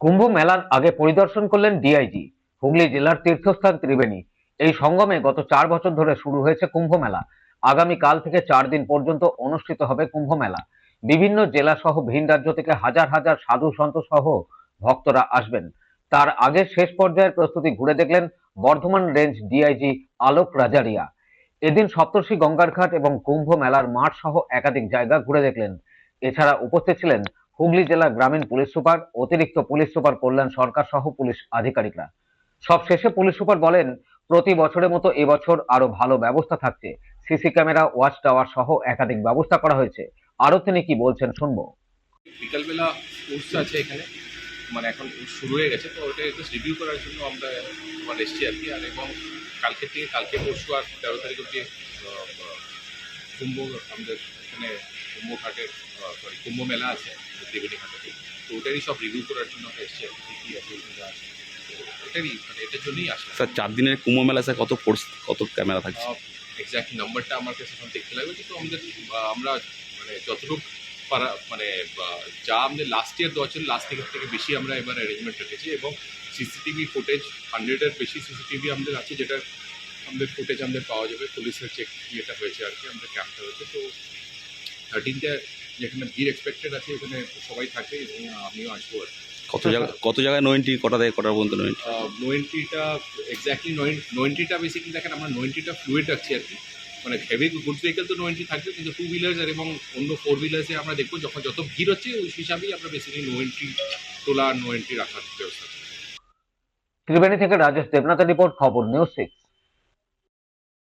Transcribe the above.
কুম্ভ মেলার আগে পরিদর্শন করলেন ডিআইজি। হুগলি জেলার তীর্থস্থান ত্রিবেণী। এই সঙ্গমে গত 4 বছর ধরে শুরু হয়েছে কুম্ভ মেলা। আগামীকাল থেকে 4 দিন পর্যন্ত অনুষ্ঠিত হবে কুম্ভ মেলা। বিভিন্ন জেলা সহ ভিন রাজ্য থেকে হাজার হাজার সাধু সন্ত সহ ভক্তরা আসবেন। তার আগে শেষ পর্যায়ের প্রস্তুতি ঘুরে দেখলেন বর্ধমান রেঞ্জ ডিআইজি আলোক রাজারিয়া। এদিন সপ্তর্ষি গঙ্গার ঘাট এবং কুম্ভ মেলার মাঠ সহ একাধিক জায়গা ঘুরে দেখলেন। এছাড়া উপস্থিত ছিলেন হুগলি জেলা গ্রামীণ পুলিশ সুপার, অতিরিক্ত পুলিশ সুপার কল্যাণ সরকার সহ পুলিশ আধিকারিকরা। সবশেষে পুলিশ সুপার বলেন, প্রতি বছরের মতো এবছর আরো ভালো ব্যবস্থা থাকছে। সিসি ক্যামেরা, ওয়াচ টাওয়ার সহ একাধিক ব্যবস্থা করা হয়েছে। আরো তিনি কি বলছেন শুনবো। বিকালবেলা কোর্স আছে এখানে, মানে এখন কোর্স শুরু হয়ে গেছে, তো ওটা একটু রিভিউ করার জন্য আমরা এসেছি আর কি। আর এবং কালকে পরশু আর 13 তারিখ অব্দি কুম্ভ আমাদের এখানে কুম্ভ ঘাটের কুম্ভ মেলা আছে ত্রিবেণী ঘাটে, তো ওটারই সব রিভিউ করার জন্য আমরা এসেছি আর কি, কী আছে ওইগুলো আছে, তো এটারই মানে এটার জন্যই আসে। স্যার 4 দিনের কুম্ভ মেলা স্যার কত ফোর্স কত ক্যামেরা থাকছে? এক্স্যাক্ট নাম্বারটা আমার কাছে এখন দেখতে লাগবে, কিন্তু আমরা মানে যতটুকু পারা মানে যা আমাদের লাস্ট ইয়ার 2 বছর লাস্ট ইয়ার থেকে বেশি আমরা এবার অ্যারেঞ্জমেন্ট রেখেছি, এবং সিসিটিভি ফুটেজ 100-এর বেশি সিসিটিভি আমাদের আছে, যেটা আমাদের ফুটেজ আমাদের পাওয়া যাবে। পুলিশের চেক ইয়েটা হয়েছে আর কি, আমাদের ক্যাম্পটা হয়েছে। তো 13টা যেখানে ভিড় এক্সপেক্টেড আছে ওখানে সবাই থাকে, এবং আমিও আসবো আর কি। কত জায়গায় নো এন্ট্রি, কটা থেকে কটার পর্যন্ত নো এন্ট্রি? নো এন্ট্রিটা এক্স্যাক্টলি নো এন্ট্রিটা বেসিক্যালি দেখেন আমরা নো এন্ট্রিটা ফ্লুইড রাখছি আর কি। মানে হেভি গুডস ভেহিকেল তো নো এন্ট্রি থাকবে, কিন্তু 2 হুইলার্স আর এবং অন্য 4 হুইলার্সে আমরা দেখবো যত ভিড় হচ্ছে ওই হিসাবেই আমরা বেসিক্যালি নো এন্ট্রি তোলা, নো এন্ট্রি রাখার ব্যবস্থা। ত্রিবেণী থেকে রাজেশ দেবনাথের রিপোর্ট, খবর নিউজ 6।